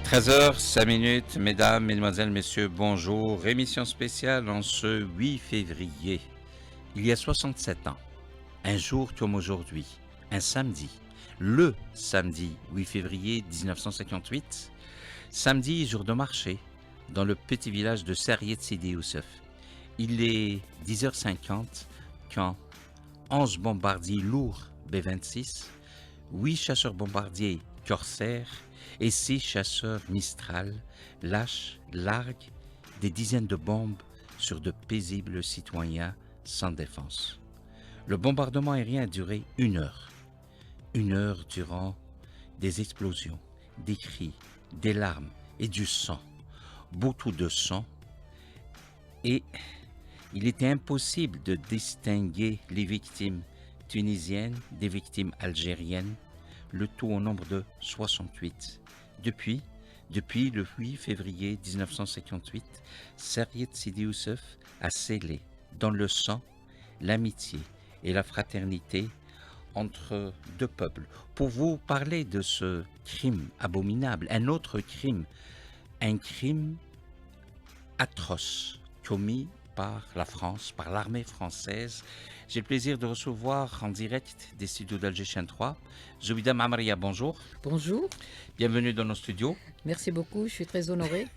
13h, 5 minutes, mesdames, mesdemoiselles, messieurs, bonjour. Émission spéciale en ce 8 février. Il y a 67 ans, un jour comme aujourd'hui, un samedi, le samedi 8 février 1958, samedi, jour de marché, dans le petit village de Sarriet Sidi Youssef. Il est 10h50 quand 11 bombardiers lourds B-26, 8 chasseurs bombardiers Corsair et 6 chasseurs Mistral larguent des dizaines de bombes sur de paisibles citoyens sans défense. Le bombardement aérien a duré 1 heure. 1 heure durant des explosions, des cris, des larmes et du sang. Beaucoup de sang. Et il était impossible de distinguer les victimes tunisiennes des victimes algériennes, le tout au nombre de 68. Depuis le 8 février 1958, Sarriet Sidi Youssef a scellé dans le sang l'amitié et la fraternité entre deux peuples. Pour vous parler de ce crime abominable, un autre crime, un crime atroce commis par la France, par l'armée française. J'ai le plaisir de recevoir en direct des studios d'Alger Chaîne 3, Zoubida Mamria, bonjour. Bonjour. Bienvenue dans nos studios. Merci beaucoup, je suis très honorée.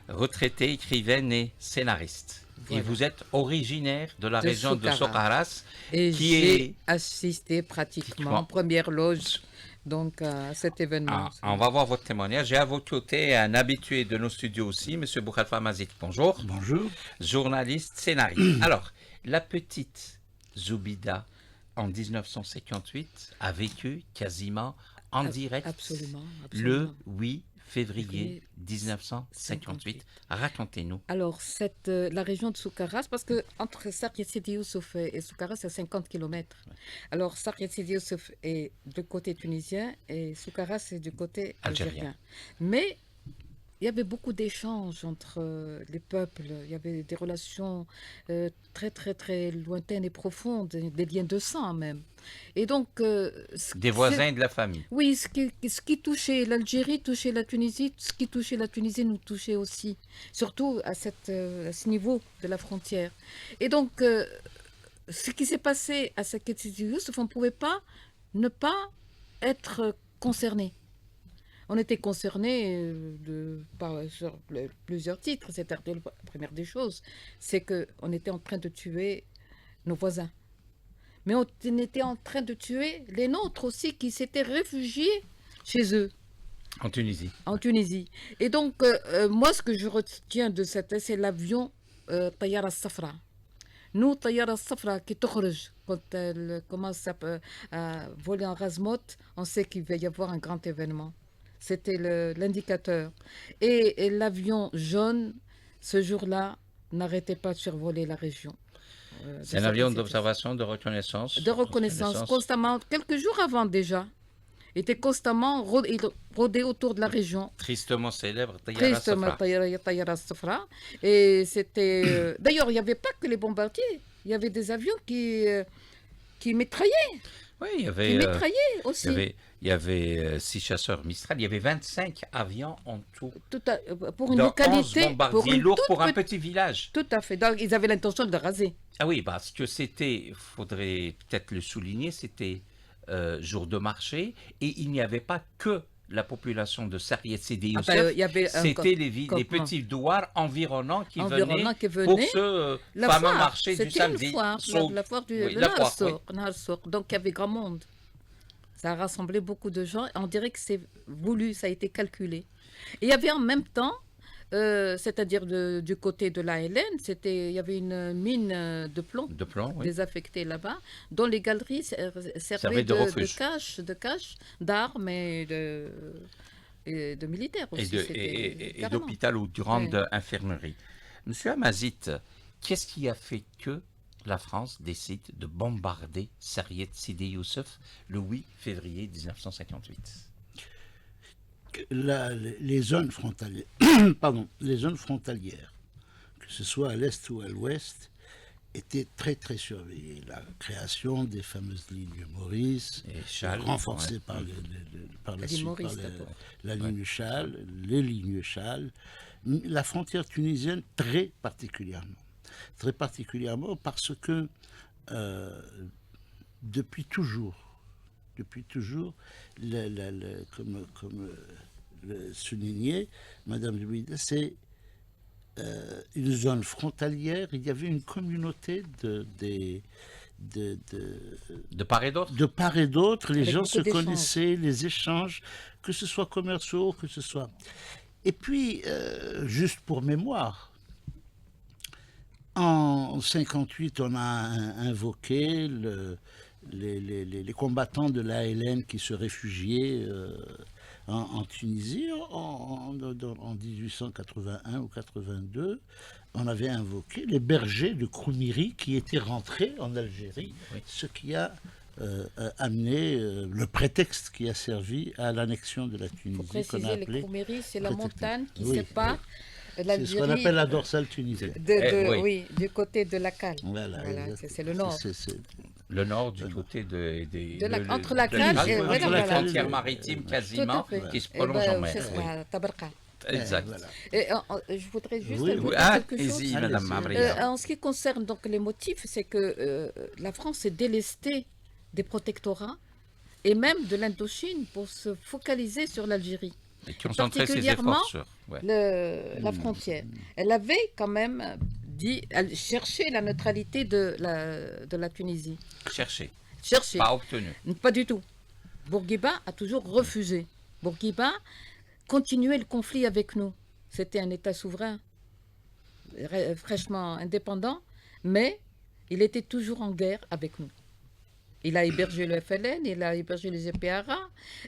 Retraitée, écrivaine et scénariste. Voilà. Et vous êtes originaire de la région de Socarrás. Et j'ai assisté pratiquement première loge donc à cet événement. On va voir votre témoignage. J'ai à vos côtés un habitué de nos studios aussi, M. Boukhalifa Mazid. Bonjour. Bonjour. Journaliste, scénariste. Alors, la petite Zoubida, en 1958, a vécu quasiment en direct absolument. Le 8 février 1958. Racontez-nous. Alors, la région de Socarrás, parce que entre Sarriet Sidi Youssef et Socarrás, c'est 50 km. Ouais. Alors, Sarriet Sidi Youssef est du côté tunisien et Socarrás est du côté algérien. Mais il y avait beaucoup d'échanges entre les peuples, il y avait des relations très, très, très lointaines et profondes, des liens de sang même. Et donc... des voisins de la famille. Oui, ce qui touchait l'Algérie touchait la Tunisie, ce qui touchait la Tunisie nous touchait aussi, surtout à ce niveau de la frontière. Et donc, ce qui s'est passé à Sarriet Sidi Youssef, on ne pouvait pas ne pas être concerné. On était concernés sur plusieurs titres. C'est-à-dire, la première des choses, c'est qu'on était en train de tuer nos voisins. Mais on était en train de tuer les nôtres aussi, qui s'étaient réfugiés chez eux. En Tunisie. En Tunisie. Et donc, moi, ce que je retiens de cette, c'est l'avion Tayara Safra. Nous, Tayara Safra, qui تخرج, quand elle commence à voler en razmote, on sait qu'il va y avoir un grand événement. C'était l'indicateur. Et l'avion jaune, ce jour-là, n'arrêtait pas de survoler la région. C'est un avion d'observation, de reconnaissance. De reconnaissance, constamment, quelques jours avant déjà. Il était constamment rôdé autour de la région. Tristement célèbre, Tayara Safra. Et c'était... D'ailleurs, il n'y avait pas que les bombardiers. Il y avait des avions qui mitraillaient. Oui, il y avait... Qui mitraillaient aussi. Il y avait 6 chasseurs Mistral, il y avait 25 avions en tout. Pour une qualité... 11 bombardiers lourds pour un petit village. Tout à fait. Donc, ils avaient l'intention de raser. Ah oui, parce que c'était, il faudrait peut-être le souligner, c'était jour de marché et il n'y avait pas que la population de Sarriet Sidi Youssef, c'était les petits douars environnants qui venaient pour ce fameux marché du samedi. La foire du Narsor. Donc il y avait grand monde. Ça a rassemblé beaucoup de gens. On dirait que c'est voulu, ça a été calculé. Et il y avait en même temps, c'est-à-dire du côté de l'ALN, il y avait une mine de plomb désaffectée là-bas, dont les galeries servaient de cache, d'armes et de militaires aussi. Et d'hôpital ou de grande infirmerie. Monsieur Amazit, qu'est-ce qui a fait que la France décide de bombarder Sarriet Sidi Youssef le 8 février 1958? Les zones frontalières, les zones frontalières, que ce soit à l'est ou à l'ouest, était très très surveillée. La création des fameuses lignes Maurice, Et Châles, renforcée ouais. par, par la La ligne suite Maurice par d'abord. la ligne Châles, les lignes Châles, la frontière tunisienne très particulièrement parce que euh, depuis toujours, comme le soulignait Madame Louise, c'est une zone frontalière. Il y avait une communauté de, de, De part et d'autre. de part et d'autre. Les Avec gens beaucoup se d'échanges. connaissaient, les échanges, que ce soit commerciaux, que ce soit. Et puis, juste pour mémoire, en 58, on a invoqué les combattants de l'ALN qui se réfugiaient en Tunisie en 1881 ou 82. On avait invoqué les bergers de Kroumiri qui étaient rentrés en Algérie, Oui. ce qui a amené le prétexte qui a servi à l'annexion de la Il faut Tunisie, qu'on a préciser, les appelée Kroumiri, c'est la prétexte. montagne qui Oui, sépare c'est ce l'Algérie qu'on appelle la dorsale tunisienne. Oui. oui, du côté de la Cale. Voilà, Voilà, exact. c'est le nord. Le nord du côté Entre la Cale Cale, et- oui, voilà, entre la voilà. frontière maritime Tout quasiment à fait. qui se Eh prolonge ben, en mer. c'est Oui. ça, Tabarka. Exact. Voilà. Et, je voudrais juste Oui, ajouter Oui. Ah, quelque chose. allez-y, Allez-y. Madame Abria. En ce qui concerne donc les motifs, c'est que la France s'est délestée des protectorats et même de l'Indochine pour se focaliser sur l'Algérie, Et qui ont centré ses particulièrement efforts sur. Ouais. la frontière. Elle avait quand même elle cherchait la neutralité de la Tunisie. Chercher. Chercher. Pas obtenu. Pas du tout. Bourguiba a toujours refusé. Bourguiba continuait le conflit avec nous. C'était un État souverain, fraîchement indépendant, mais il était toujours en guerre avec nous. Il a hébergé le FLN, il a hébergé les EPRA,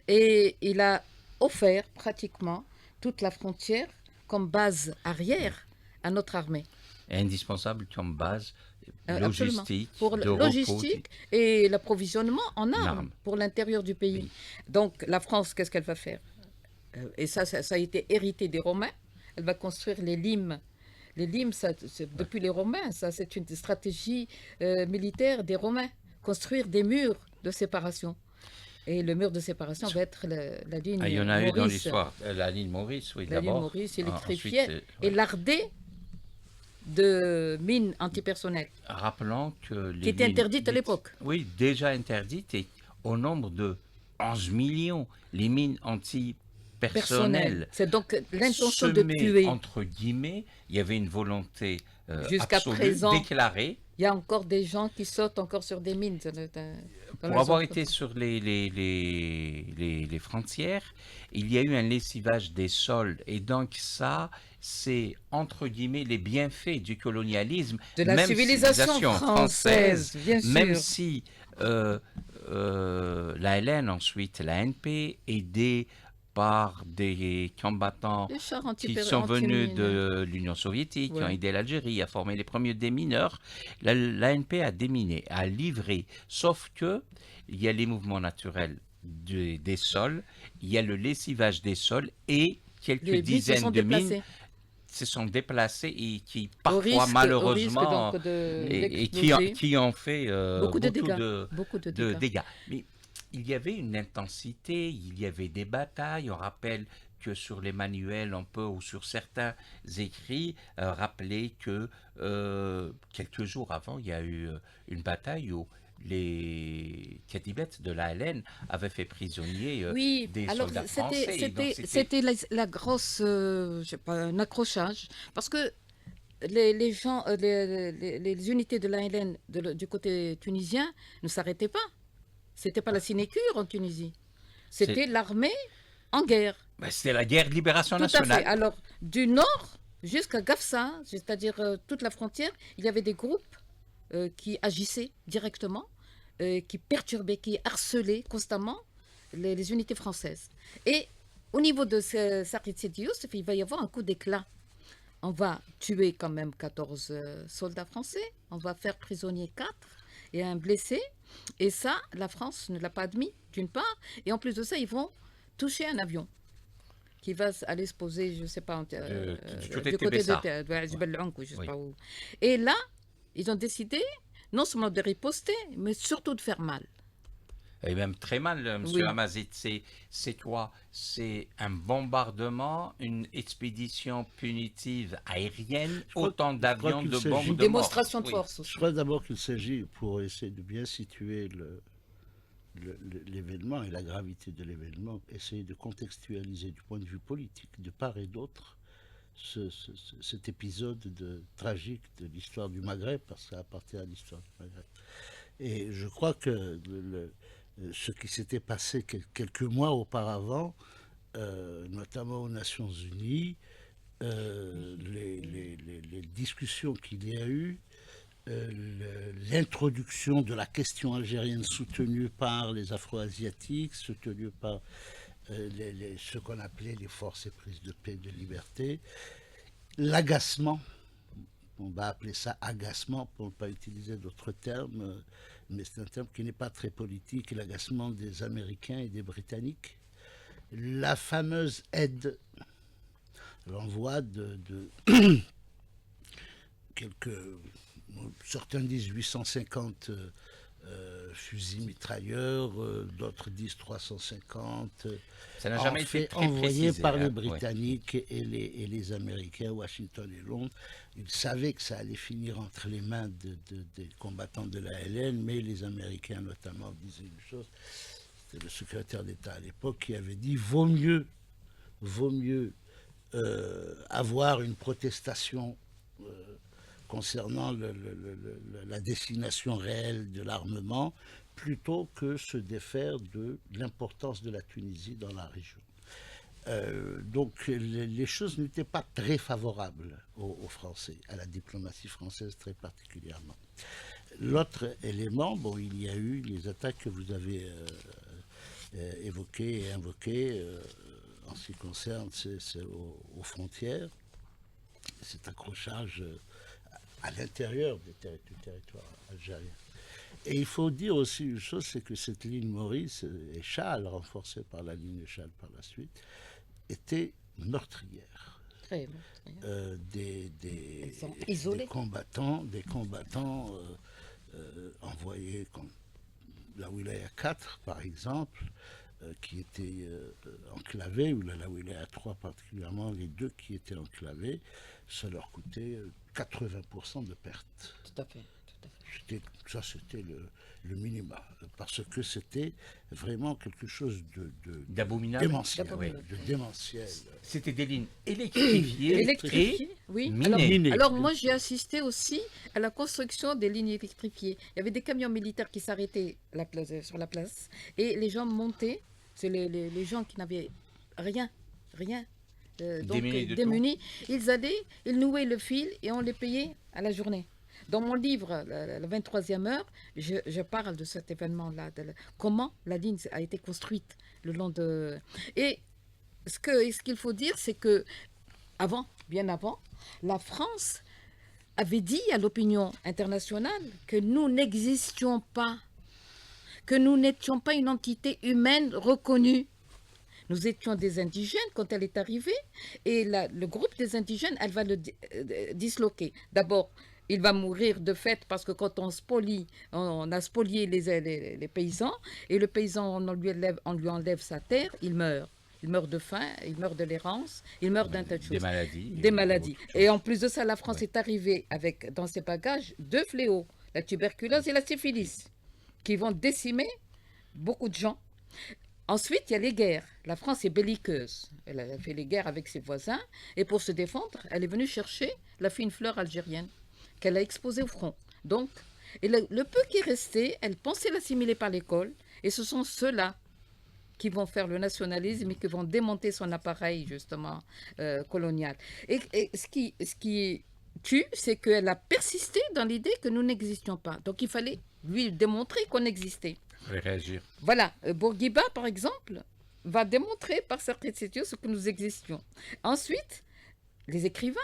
et il a offert pratiquement toute la frontière comme base arrière à notre armée. Et indispensable comme base Absolument. logistique, Pour de la repos. logistique et l'approvisionnement en armes Armes. pour l'intérieur du pays. Oui. Donc la France, qu'est-ce qu'elle va faire? Et ça a été hérité des Romains. Elle va construire les limes. Les limes, depuis les Romains, ça c'est une stratégie militaire des Romains. Construire des murs de séparation. Et le mur de séparation va être la ligne Ah, il y en a eu dans Maurice. l'histoire. La ligne Maurice, oui, La ligne d'abord. Maurice Ah, électrifiée ensuite, et lardée de mines antipersonnelles Rappelant que qui étaient interdites à l'époque. Oui, déjà interdites et au nombre de 11 millions, les mines antipersonnelles. C'est donc l'intention de semées, tuer. entre guillemets, il y avait une volonté Jusqu'à absolue, présent. déclarée. Il y a encore des gens qui sautent encore sur des mines. Dans Pour les avoir autres- été sur les frontières, il y a eu un lessivage des sols. Et donc ça, c'est entre guillemets les bienfaits du colonialisme. de la même civilisation française, bien sûr. Même si la LN, ensuite la NP, aidée par des combattants Les chars qui antiper- sont venus antimines. de l'Union soviétique, qui ont Ouais. aidé l'Algérie à former les premiers démineurs. L'ANP a déminé, a livré, sauf que il y a les mouvements naturels des sols, il y a le lessivage des sols et quelques Les mines se dizaines sont de mines déplacées. se sont déplacées et qui Au parfois risque malheureusement donc de et d'exploser. qui ont fait Beaucoup de beaucoup dégâts. Beaucoup de de dégâts. dégâts. Mais il y avait une intensité, il y avait des batailles. On rappelle que sur les manuels, on peut, ou sur certains écrits, rappeler que quelques jours avant, il y a eu une bataille où les katibettes de l'ALN avaient fait prisonniers Oui, des alors soldats français. Et donc, c'était la grosse, je sais pas, un accrochage, parce que les gens, les unités de l'ALN du côté tunisien ne s'arrêtaient pas. C'était pas la sinécure en Tunisie, c'était l'armée en guerre. ben, c'était la guerre de libération Tout à fait. nationale. Alors, du nord jusqu'à Gafsa, c'est-à-dire toute la frontière, il y avait des groupes qui agissaient directement, qui perturbaient, qui harcelaient constamment les unités françaises. Et au niveau de Sarit Sidi Youssef, il va y avoir un coup d'éclat. On va tuer quand même 14 soldats français, on va faire prisonnier 4 et un blessé. Et ça, la France ne l'a pas admis, d'une part. Et en plus de ça, ils vont toucher un avion qui va aller se poser, je ne sais pas, Du côté du de côté Tébessa. de Jebel Ounk, ou je sais Oui. pas où. Et là, ils ont décidé non seulement de riposter, mais surtout de faire mal. Et même très mal, Oui. Monsieur Hamazit. C'est quoi? C'est un bombardement, une expédition punitive aérienne, crois- autant je crois d'avions, qu'il de s'agit- bombes, Une de morts. démonstration de Oui. force aussi. Je crois d'abord qu'il s'agit, pour essayer de bien situer l'événement et la gravité de l'événement, essayer de contextualiser du point de vue politique, de part et d'autre, cet épisode tragique de l'histoire du Maghreb, parce que ça appartient à l'histoire du Maghreb. Et je crois que ce qui s'était passé quelques mois auparavant, notamment aux Nations Unies, les discussions qu'il y a eu, l'introduction de la question algérienne soutenue par les Afro-Asiatiques, soutenue par ce qu'on appelait les forces éprises de paix et de liberté, l'agacement, on va appeler ça agacement pour ne pas utiliser d'autres termes, mais c'est un terme qui n'est pas très politique, l'agacement des Américains et des Britanniques, la fameuse aide, l'envoi de quelques, certains disent 850 fusils mitrailleurs, d'autres disent 350, Ça n'a jamais été très envoyés précisé, par hein, les oui. Britanniques et les Américains, Washington et Londres. Ils savaient que ça allait finir entre les mains des combattants de la LN, mais les Américains notamment disaient une chose, c'était le secrétaire d'État à l'époque qui avait dit vaut mieux avoir une protestation concernant la destination réelle de l'armement, plutôt que se défaire de l'importance de la Tunisie dans la région. Donc les choses n'étaient pas très favorables aux Français, à la diplomatie française très particulièrement. L'autre élément, bon, il y a eu les attaques que vous avez évoquées et invoquées en ce qui concerne aux frontières, cet accrochage à l'intérieur du territoire algérien. Et il faut dire aussi une chose, c'est que cette ligne Maurice et Châles, renforcée par la ligne Châles par la suite, était meurtrière. Très bon. Elles sont isolées. Des combattants envoyés comme la Wilaya 4, par exemple, qui étaient enclavés, ou la Wilaya 3 particulièrement, les deux qui étaient enclavés, ça leur coûtait 80% de pertes. Tout à fait. C'était le minimum, parce que c'était vraiment quelque chose D'abominable. démentiel. Oui. De démentiel. C'était des lignes électrifiées, Électrifiées, oui. minées. Alors moi j'ai assisté aussi à la construction des lignes électrifiées. Il y avait des camions militaires qui s'arrêtaient sur la place et les gens montaient, c'est les gens qui n'avaient rien, donc Démunis de démunis, ils nouaient le fil et on les payait à la journée. Dans mon livre, la 23e heure, je parle de cet événement-là, comment la ligne a été construite le long de... Et ce qu'il faut dire, c'est que bien avant, la France avait dit à l'opinion internationale que nous n'existions pas, que nous n'étions pas une entité humaine reconnue. Nous étions des indigènes quand elle est arrivée, et le groupe des indigènes, elle va le disloquer. D'abord, il va mourir de fait parce que quand on a spolié les paysans, et le paysan, on lui enlève sa terre, il meurt. Il meurt de faim, il meurt de l'errance, il meurt d'un tas de choses. Des maladies. Et en plus de ça, la France est arrivée avec, dans ses bagages, 2 fléaux, la tuberculose et la syphilis, qui vont décimer beaucoup de gens. Ensuite, il y a les guerres. La France est belliqueuse. Elle a fait les guerres avec ses voisins, et pour se défendre, elle est venue chercher la fine fleur algérienne qu'elle a exposée au front. Donc, et le peu qui est resté, elle pensait l'assimiler par l'école, et ce sont ceux-là qui vont faire le nationalisme et qui vont démonter son appareil, justement, colonial. Et ce qui tue, c'est qu'elle a persisté dans l'idée que nous n'existions pas. Donc, il fallait lui démontrer qu'on existait. Il fallait réagir. Voilà, Bourguiba, par exemple, va démontrer par certaines situations que nous existions. Ensuite, les écrivains,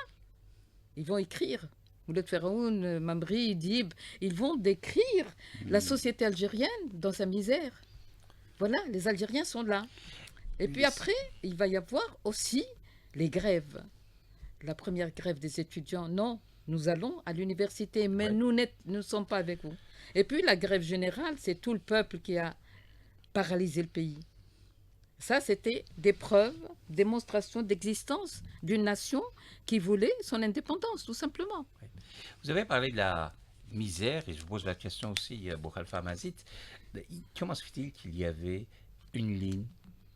ils vont écrire. Ouled Ferraoun, Mamri, Dib, ils vont décrire la société algérienne dans sa misère. Voilà, les Algériens sont là. Et puis après, il va y avoir aussi les grèves. La première grève des étudiants, non, nous allons à l'université, mais Ouais. nous ne sommes pas avec vous. Et puis la grève générale, c'est tout le peuple qui a paralysé le pays. Ça, c'était des preuves, démonstrations d'existence d'une nation qui voulait son indépendance, tout simplement. Vous avez parlé de la misère, et je vous pose la question aussi, Boukhalifa Mazit. Comment se fait-il qu'il y avait une ligne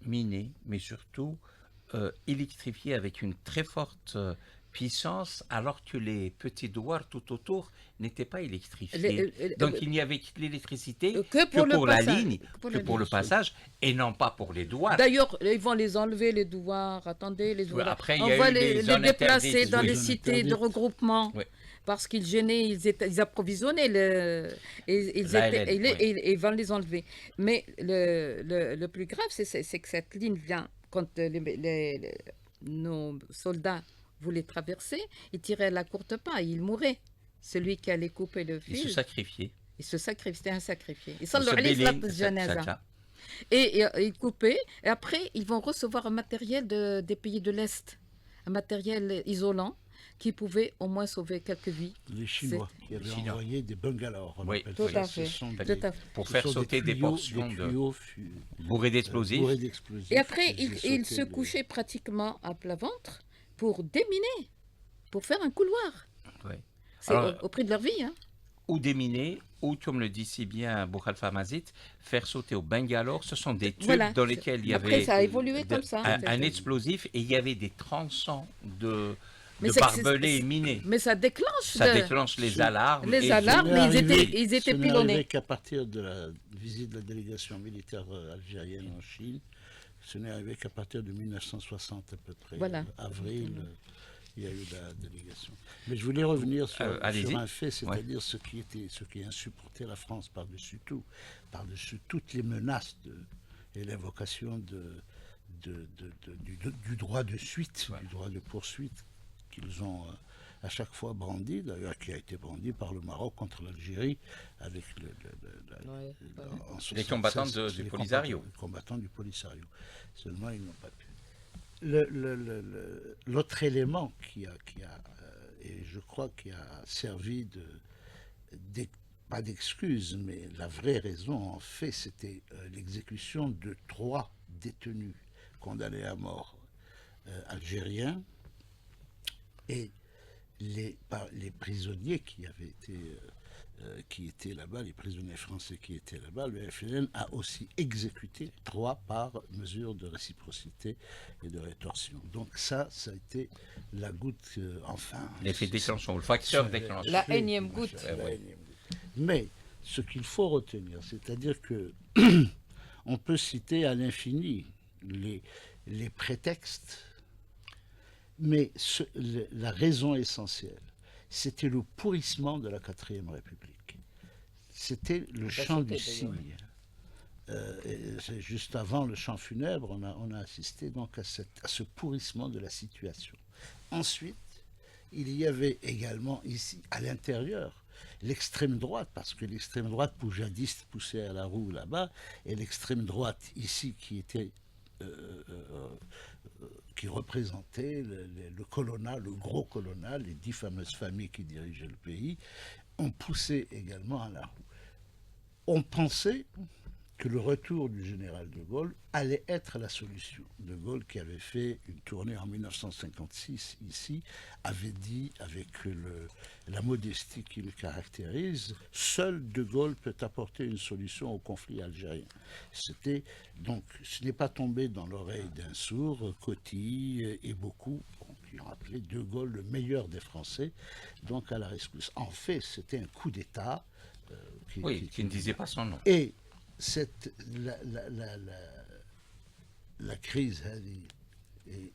minée, mais surtout électrifiée avec une très forte puissance, alors que les petits douars tout autour n'étaient pas électrifiés? Donc il n'y avait que l'électricité Que pour le la passage, ligne, pour que la pour le ligne. passage, et non pas pour les douars. D'ailleurs, ils vont les enlever, les douars. Attendez, les douars. après, il On y a va eu des les zones déplacer interdites, dans oui. des Zones cités de interdites. regroupement. Oui. Parce qu'ils gênaient, ils approvisionnaient, L'ALN, oui. ils vont les enlever. Mais le plus grave, c'est que cette ligne vient, quand nos soldats voulaient traverser, ils tiraient la courte paille, ils mouraient. Celui qui allait couper le Ils fil, se sacrifiaient. il se sacrifiait, c'était un sacrifié. Ils Se sont bêler, janaza. Et ils coupaient, et après, ils vont recevoir un matériel des pays de l'Est, un matériel isolant qui pouvait au moins sauver quelques vies. Les Chinois qui avaient Chinois. envoyé des bungalows. On Oui, appelle Tout ça. à fait. Ce sont Tout des- à fait. Pour ce faire sont sauter des tuyaux- portions des de tuyaux bourrés d'explosifs. bourrés d'explosifs. Et après, qui faisaient ils sauter se les- couchaient pratiquement à plat ventre pour déminer, pour faire un couloir. Ouais. C'est Alors, au prix de leur vie. Hein. ou déminer, ou comme le dit si bien Boukhalifa Mazit, faire sauter au Bangalore. Ce sont des tubes Voilà. dans lesquels il y Après, avait ça a évolué comme ça. un explosif et il y avait des tronçons de Mais c'est que barbelés minés. Mais ça déclenche. Ça déclenche les alarmes. Les et- alarmes, Ce n'est mais arrivé- ils étaient ce n'est pilonnés. arrivé qu'à partir de la visite de la délégation militaire algérienne en Chine. Ce n'est arrivé qu'à partir de 1960 à peu près. Voilà. Avril, il y a eu la délégation. Mais je voulais revenir allez-y. sur un fait, c'est-à-dire ce qui insupportait la France par-dessus tout, par-dessus toutes les menaces et l'invocation du droit de suite, Ouais. du droit de poursuite qu'ils ont à chaque fois brandi, d'ailleurs qui a été brandi par le Maroc contre l'Algérie avec en Les combattants 76, du les Polisario. combattants du Polisario. Seulement, ils n'ont pas pu. L'autre élément et je crois qui a servi pas d'excuse, mais la vraie raison, en fait, c'était l'exécution de 3 détenus condamnés à mort algériens et les prisonniers qui étaient là-bas, les prisonniers français qui étaient là-bas. Le FLN a aussi exécuté 3 par mesure de réciprocité et de rétorsion. Donc ça a été la goutte, enfin... L'effet déclenchant, le facteur déclenchant. La énième goutte. La énième goutte. Mais ce qu'il faut retenir, c'est-à-dire que on peut citer à l'infini les prétextes, mais la raison essentielle, c'était le pourrissement de la 4e République. C'était le chant du cygne. C'est juste avant le chant funèbre, on a assisté donc à ce pourrissement de la situation. Ensuite, il y avait également ici, à l'intérieur, l'extrême droite, parce que l'extrême droite poujadiste poussait à la roue là-bas, et l'extrême droite ici qui représentait le colonna, le gros colonna, les 10 fameuses familles qui dirigeaient le pays, ont poussé également à la roue. On pensait que le retour du général de Gaulle allait être la solution. De Gaulle, qui avait fait une tournée en 1956 ici, avait dit, avec la modestie qui le caractérise, seul De Gaulle peut apporter une solution au conflit algérien. Donc, ce n'est pas tombé dans l'oreille d'un sourd, Coty et beaucoup, qui ont appelé De Gaulle le meilleur des Français, donc à la rescousse. En fait, c'était un coup d'État. Qui ne disait pas son nom. Et la crise et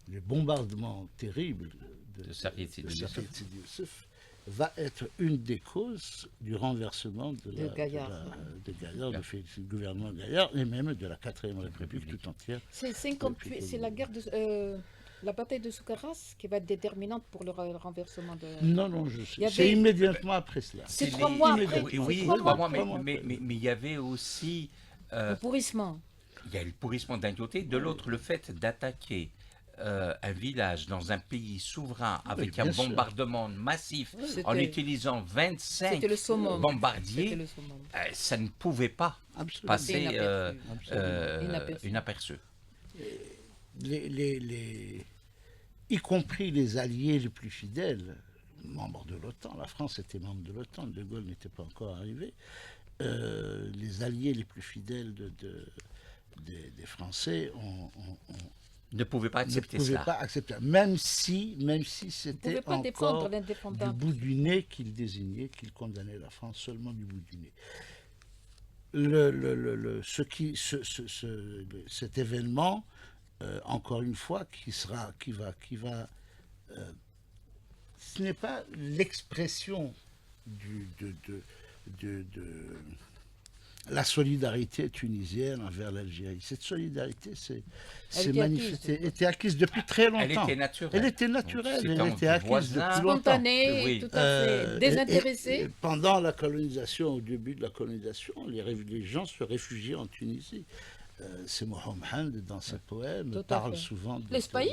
le bombardement terrible de Sarid Sidi Youssef va être une des causes du renversement de Gaillard, du gouvernement Gaillard et même de la 4e République tout entière. C'est 58, c'est la guerre la bataille de Soukaras qui va être déterminante pour le renversement de... Non, je sais. C'est immédiatement après cela. C'est 3 mois après. Oui, 3 mois, mais il y avait aussi... le pourrissement. Il y a le pourrissement d'un côté, de l'autre, le fait d'attaquer un village dans un pays souverain avec bien un sûr. bombardement massif en C'était utilisant 25 c'était le summum. C'était bombardiers, le summum. ça ne pouvait pas Absolument. passer Inaperçu. Absolument. inaperçu. Y compris les alliés les plus fidèles, membres de l'OTAN, la France était membre de l'OTAN, De Gaulle n'était pas encore arrivé, les alliés les plus fidèles des Français Ne pouvait pas ne accepter pouvaient cela. pas accepter, même si Ils ne c'était pouvaient pas défendre encore du l'indéfendable. bout du nez qu'ils désignaient, qu'ils condamnaient la France seulement du bout du nez. Cet événement, encore une fois, ce n'est pas l'expression de la solidarité tunisienne envers l'Algérie. Cette solidarité était acquise depuis très longtemps. Elle était naturelle. Elle était naturelle, C'était elle était acquise voisin. depuis longtemps. Spontané, Oui. tout à fait. Désintéressé. Et pendant la colonisation, au début de la colonisation, les gens se réfugiaient en Tunisie. C'est Mohamed, dans ses poèmes, Tout à parle fait. souvent Les Spahis.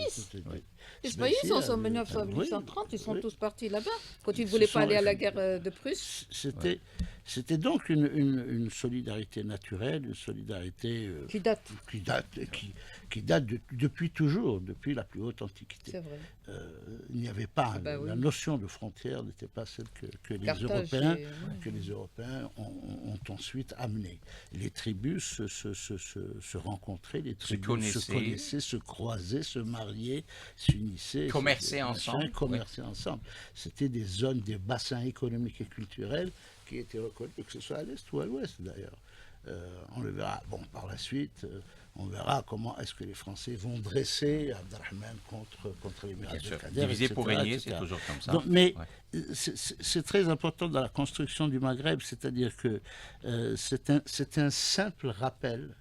Les Spahis, en 1930, ils sont tous partis là-bas, quand ils ne voulaient pas aller à la guerre de Prusse. C'était donc une solidarité naturelle, une solidarité Qui date, qui date depuis toujours, depuis la plus haute antiquité. c'est vrai. Il n'y avait pas, bah oui. la notion de frontière n'était pas celle que les Carthage Européens ont ensuite amenée. Les tribus se rencontraient, les tribus se connaissaient, se croisaient, se mariaient, s'unissaient. Commerçaient ensemble. Commerçaient ensemble. C'était des zones, des bassins économiques et culturels qui étaient reconnus, que ce soit à l'est ou à l'ouest d'ailleurs. On le verra. Bon, par la suite, on verra comment est-ce que les Français vont dresser Abderrahmane contre les Mirades de Kader. Diviser pour régner, etc. c'est toujours comme ça. Donc, mais Ouais. c'est très important dans la construction du Maghreb, c'est-à-dire que c'est un simple rappel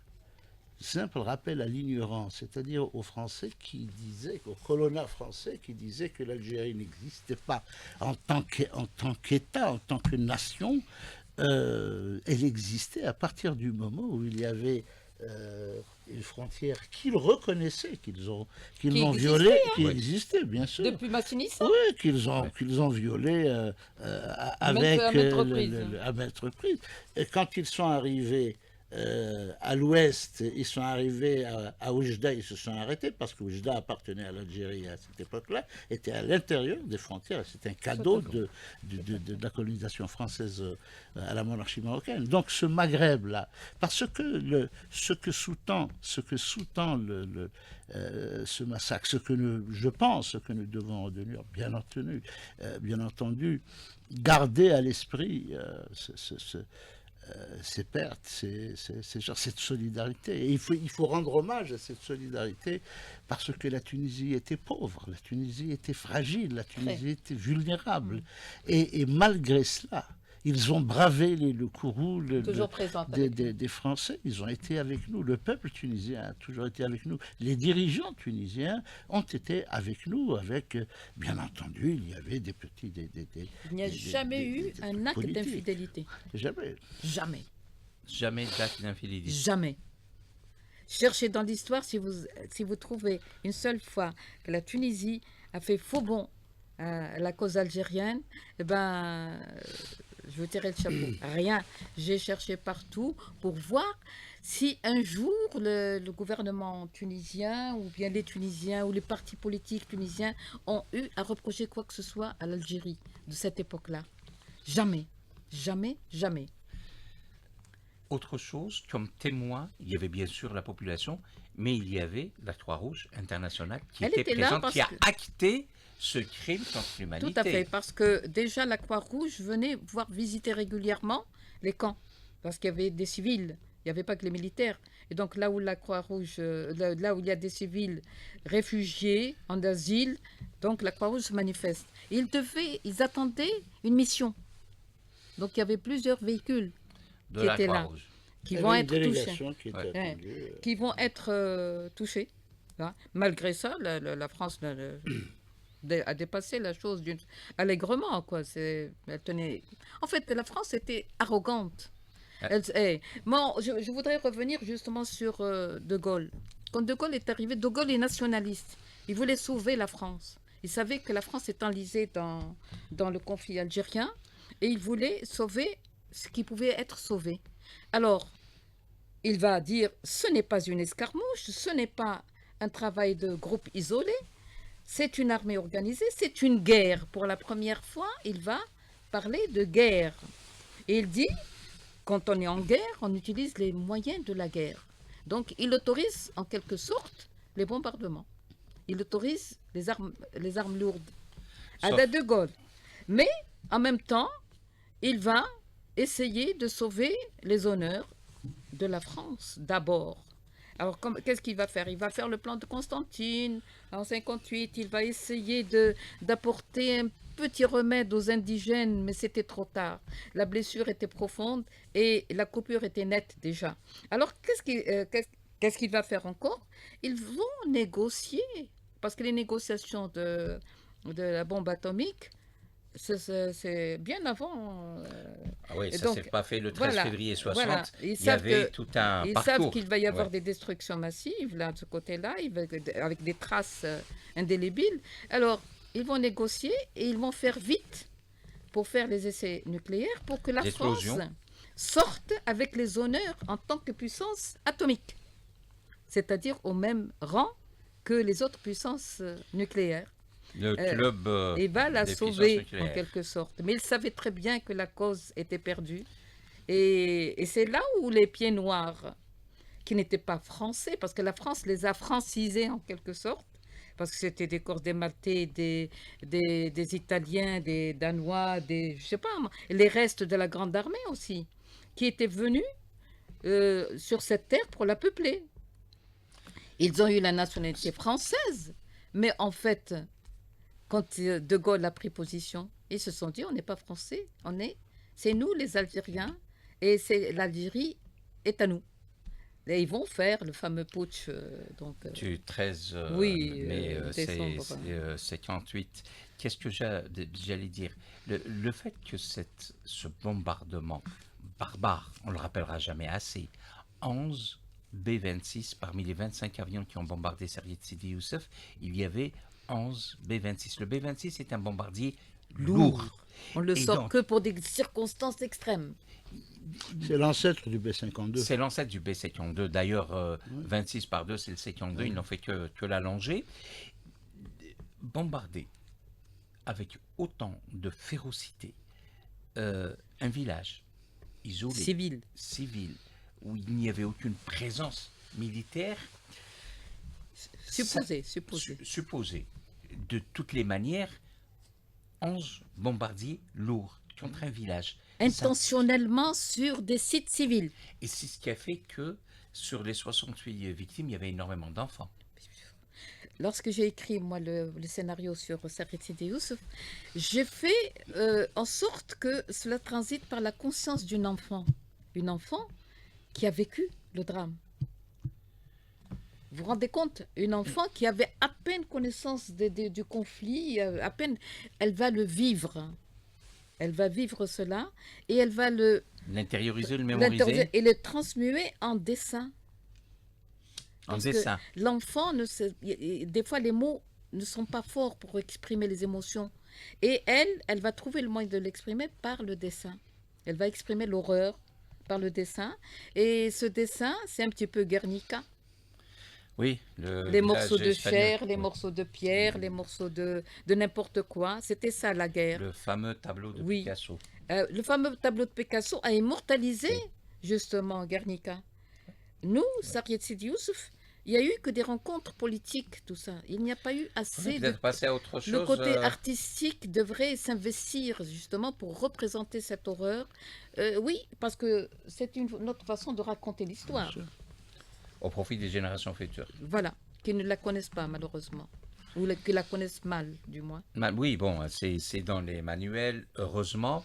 à l'ignorance, c'est-à-dire aux Français qui disaient, aux colonna français qui disaient que l'Algérie n'existait pas en tant qu'État, en tant que nation. Elle existait à partir du moment où il y avait une frontière qu'ils reconnaissaient, qu'ils ont violée, qui existait, bien sûr. Depuis Massinissa. Oui, qu'ils ont violée avec à maintes reprises. à maintes reprises. Et quand ils sont arrivés à l'ouest, ils sont arrivés à Oujda, ils se sont arrêtés parce que Oujda appartenait à l'Algérie à cette époque-là, était à l'intérieur des frontières. C'est un cadeau de la colonisation française à la monarchie marocaine. Donc ce Maghreb-là, parce que ce que sous-tend ce massacre, je pense que nous devons retenir, bien entendu, garder à l'esprit ces pertes, cette solidarité. Et il faut rendre hommage à cette solidarité parce que la Tunisie était pauvre, la Tunisie était fragile, la Tunisie était vulnérable. Et malgré cela, ils ont bravé le courroux des Français. Ils ont été avec nous. Le peuple tunisien a toujours été avec nous. Les dirigeants tunisiens ont été avec nous. Bien entendu, il y avait des petits... Il n'y a jamais eu un acte d'infidélité. Jamais. Jamais. Jamais d'acte d'infidélité. Jamais. Cherchez dans l'histoire si vous trouvez une seule fois que la Tunisie a fait faux bond à la cause algérienne, eh ben, je vous tirerai le chapeau. Rien. J'ai cherché partout pour voir si un jour le gouvernement tunisien ou bien les Tunisiens ou les partis politiques tunisiens ont eu à reprocher quoi que ce soit à l'Algérie de cette époque-là. Jamais. Jamais, jamais. Autre chose, comme témoin, il y avait bien sûr la population, mais il y avait la Croix-Rouge internationale qui était présente, qui a acté ce crime contre l'humanité. Tout à fait, parce que déjà la Croix-Rouge venait voir visiter régulièrement les camps, parce qu'il y avait des civils, il n'y avait pas que les militaires. Et donc là où la Croix-Rouge, là où il y a des civils réfugiés en asile, donc la Croix-Rouge se manifeste. Et ils attendaient une mission. Donc il y avait plusieurs véhicules qui étaient là, qui vont être touchés. Qui vont être touchés. Hein. Malgré ça, la France a dépassé la chose allègrement, quoi. Elle tenait... En fait, la France était arrogante. Bon, je voudrais revenir justement sur De Gaulle. Quand De Gaulle est arrivé, De Gaulle est nationaliste. Il voulait sauver la France. Il savait que la France est enlisée dans le conflit algérien et il voulait sauver ce qui pouvait être sauvé. Alors, il va dire, ce n'est pas une escarmouche, ce n'est pas un travail de groupe isolé, c'est une armée organisée, c'est une guerre. Pour la première fois, il va parler de guerre. Et il dit, quand on est en guerre, on utilise les moyens de la guerre. Donc, il autorise en quelque sorte les bombardements. Il autorise les armes lourdes à Sauf- De Gaulle. Mais, en même temps, il va essayer de sauver les honneurs de la France d'abord. Alors, qu'est-ce qu'il va faire? Il va faire le plan de Constantine en 58. Il va essayer d'apporter un petit remède aux indigènes, mais c'était trop tard. La blessure était profonde et la coupure était nette déjà. Alors, qu'est-ce qu'il va faire encore? Ils vont négocier, parce que les négociations de la bombe atomique, c'est bien avant. Ah oui, Et ça donc, s'est pas fait le 13 voilà, février 60. voilà. Il y avait tout un Ils parcours. savent qu'il va y avoir Ouais. des destructions massives là, de ce côté-là, avec des traces indélébiles. Alors, ils vont négocier et ils vont faire vite pour faire les essais nucléaires pour que la France L'explosion. sorte avec les honneurs en tant que puissance atomique, c'est-à-dire au même rang que les autres puissances nucléaires. Le Euh, club Et va la des puissances sauver en nucléaires. quelque sorte. Mais il savait très bien que la cause était perdue. Et c'est là où les pieds noirs, qui n'étaient pas français, parce que la France les a francisés en quelque sorte, parce que c'était des Corses, des Maltais, des Italiens, des Danois, je sais pas, moi, les restes de la Grande Armée aussi, qui étaient venus sur cette terre pour la peupler. Ils ont eu la nationalité française, mais en fait, quand De Gaulle a pris position, ils se sont dit, on n'est pas français, c'est nous les Algériens, et l'Algérie est à nous. Et ils vont faire le fameux putsch, Du 13 oui, mai décembre. 58. Qu'est-ce que j'allais dire? Le fait que ce bombardement barbare, on le rappellera jamais assez, 11 B-26, parmi les 25 avions qui ont bombardé Sariyet Sidi Youssef, il y avait 11 B-26. Le B-26 est un bombardier lourd. On le Et sort donc, que pour des circonstances extrêmes. C'est l'ancêtre du B-52. c'est l'ancêtre du B-52. D'ailleurs, 26 par 2, c'est le C-52. Ils n'ont fait que l'allonger. Bombarder avec autant de férocité un village isolé, Civil, où il n'y avait aucune présence militaire, supposé. De toutes les manières, 11 bombardiers lourds contre un village. intentionnellement sur des sites civils. Et c'est ce qui a fait que sur les 68 victimes, il y avait énormément d'enfants. Lorsque j'ai écrit, moi, le scénario sur Sariyet Sidi Youssef, j'ai fait en sorte que cela transite par la conscience d'une enfant. Une enfant qui a vécu le drame. Vous vous rendez compte? Une enfant qui avait à peine connaissance du conflit, à peine, elle va le vivre. Elle va vivre cela et elle va L'intérioriser, le mémoriser et le transmuer en dessin. en Parce que dessin. l'enfant, des fois, les mots ne sont pas forts pour exprimer les émotions. Et elle va trouver le moyen de l'exprimer par le dessin. Elle va exprimer l'horreur par le dessin. Et ce dessin, c'est un petit peu Guernica. Oui, Les morceaux de espagnol. chair, les morceaux de pierre, les morceaux de n'importe quoi. C'était ça, la guerre. Le fameux tableau de Oui. Picasso. Le fameux tableau de Picasso a immortalisé, justement, Guernica. Nous, Sariyet Sidi Youssef, il n'y a eu que des rencontres politiques, tout ça. Il n'y a pas eu On assez est de... peut-être passer à autre chose. Le côté artistique devrait s'investir justement pour représenter cette horreur. Oui, parce que c'est une autre façon de raconter l'histoire. Au profit des générations futures. Voilà, qui ne la connaissent pas malheureusement. Ou qui la connaissent mal, du moins. Oui, bon, c'est dans les manuels, heureusement.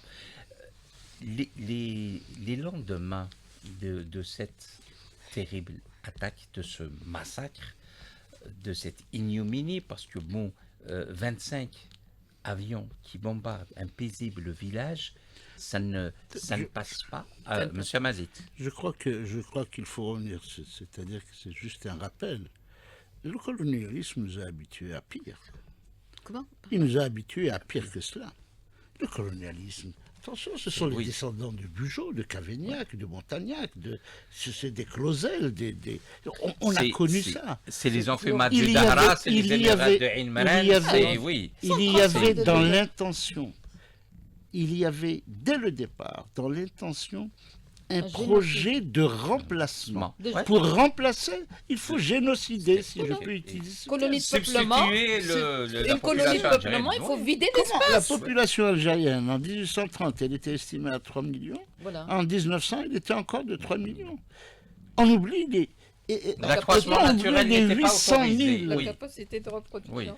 Les lendemains de cette terrible attaque, de ce massacre, de cette ignominie, parce que bon, 25 avions qui bombardent un paisible village, ça ne passe pas. Monsieur Amazit. Je crois qu'il faut revenir, c'est-à-dire que c'est juste un rappel. Le colonialisme nous a habitués à pire. Comment? Il nous a habitués à pire que cela. Le colonialisme, attention, ce sont les Oui. descendants de Bugeaud, de Cavaignac, de Montagnac, c'est des Clausel, on a connu ça. C'est les enfumades Il du y Dahra, avait- c'est les il y émirats avait- de Ain il Maran, y avait- c'est oui. Il y 135 avait de dans degrés. l'intention, il y avait dès le départ, dans l'intention, un Un projet de remplacement. De- Ouais. Pour remplacer, il faut génocider, si je peux utiliser ce terme. Colonie de peuplement. Substituer la Une colonie de population peuplement, il algérienne. faut Oui. vider Comment la l'espace. population algérienne, en 1830, elle était estimée à 3 millions. Voilà. En 1900, il était encore de 3 millions. On oublie les... L'accroissement on oublie naturel les n'était pas 800 000. autorisé. La Oui. capacité de reproduction. Oui.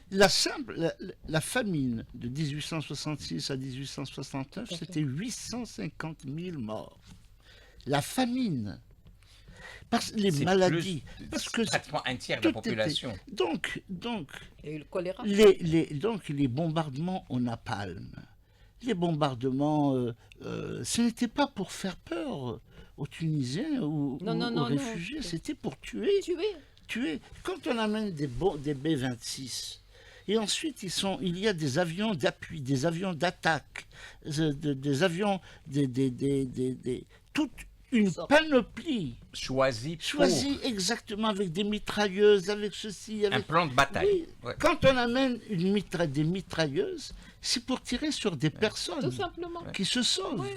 La famine de 1866 à 1869, Tout à fait. c'était 850 000 morts. La famine. Parce les C'est maladies. plus- Parce que pratiquement un tiers de tout la population. était- Donc, Il y a eu le choléra. les bombardements au napalm, les bombardements, ce n'était pas pour faire peur aux Tunisiens ou Non, non, aux non, non. réfugiés, c'était pour tuer. Quand on amène des B-26, et ensuite il y a des avions d'appui, des avions d'attaque, des avions, toute une Sorte. panoplie Choisi pour choisie exactement avec des mitrailleuses, avec ceci, un avec... plan de bataille. Oui, Ouais. quand on amène des mitrailleuses, c'est pour tirer sur des Tout personnes simplement. qui se sauvent. Ouais.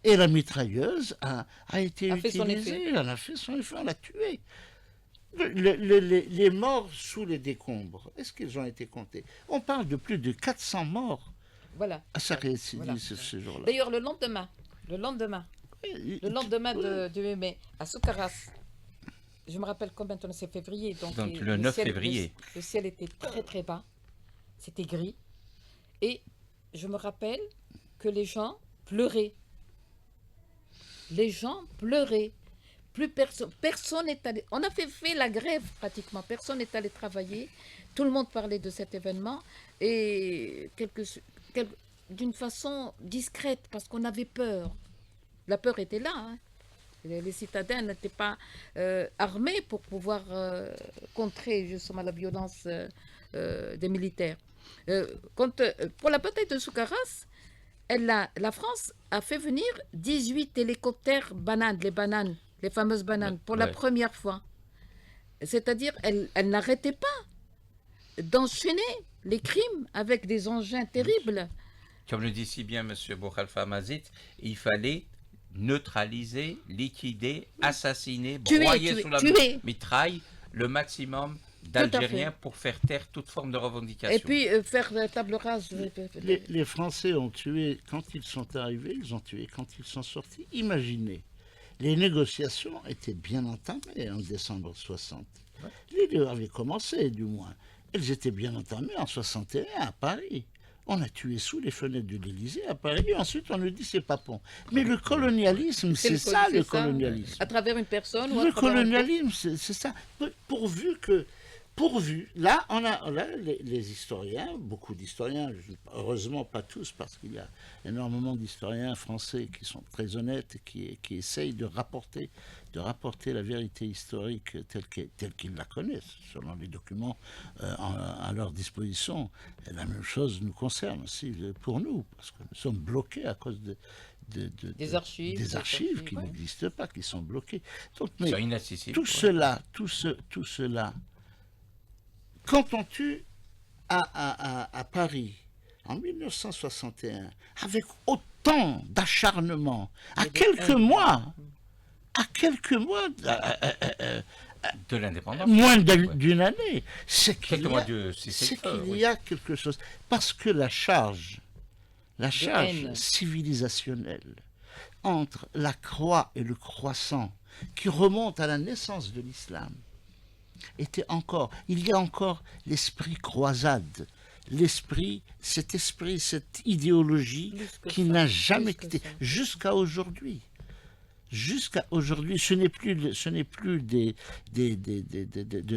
Et la mitrailleuse a été A fait son utilisée, elle a fait son effet, on l'a tuée. Les morts sous les décombres, est-ce qu'ils ont été comptés? On parle de plus de 400 morts Voilà. à Sarkisidy Voilà. ce jour-là. D'ailleurs, le lendemain Oui, du 8 mai, à Soukaras, je me rappelle combien de temps c'est février. Donc Le 9 février. Le ciel était très très bas, c'était gris. Et je me rappelle que les gens pleuraient. Les gens pleuraient. Plus personne n'est allé. On a fait la grève pratiquement. Personne n'est allé travailler. Tout le monde parlait de cet événement et d'une façon discrète parce qu'on avait peur. La peur était là. Hein. Les citadins n'étaient pas armés pour pouvoir contrer justement la violence des militaires. Pour la bataille de Soukaras, la France a fait venir 18 hélicoptères bananes, les fameuses bananes, pour la Ouais. première fois. C'est-à-dire, elle n'arrêtait pas d'enchaîner les crimes avec des engins terribles. Comme le dit si bien M. Boukhalifa Mazit, il fallait neutraliser, liquider, assassiner, broyer sous la tuer. mitraille le maximum à d'Algériens fait. pour faire taire toute forme de revendication. Et puis faire table rase. Les Français ont tué quand ils sont arrivés, ils ont tué quand ils sont sortis. Imaginez, les négociations étaient bien entamées en décembre 60. Les deux avaient commencé, du moins. Elles étaient bien entamées en 61 à Paris. On a tué sous les fenêtres de l'Élysée à Paris. Et ensuite, on nous dit c'est pas bon. Mais le colonialisme, c'est ça le colonialisme. À travers une personne ou à Le travers un colonialisme, c'est ça. Pourvu, là, on a là, les historiens, beaucoup d'historiens, heureusement pas tous, parce qu'il y a énormément d'historiens français qui sont très honnêtes et qui essayent de rapporter la vérité historique telle qu'ils la connaissent, selon les documents à leur disposition. Et la même chose nous concerne aussi pour nous, parce que nous sommes bloqués à cause des archives. des archives qui ouais. n'existent pas, qui sont bloquées. Donc, C'est mais inaccessible. tout Ouais. cela, quand on tue à Paris en 1961, avec autant d'acharnement, à quelques mois, De l'indépendance. moins Ouais. d'une année, c'est qu'il Quelques y mois a, de cessez-le-feu, oui. y a quelque chose. Parce que la charge haine. civilisationnelle entre la croix et le croissant, qui remonte à la naissance de l'islam, il y a encore l'esprit croisade, cette idéologie Plus que qui ça, n'a plus jamais que quitté ça. jusqu'à aujourd'hui. Jusqu'à aujourd'hui, ce n'est plus, de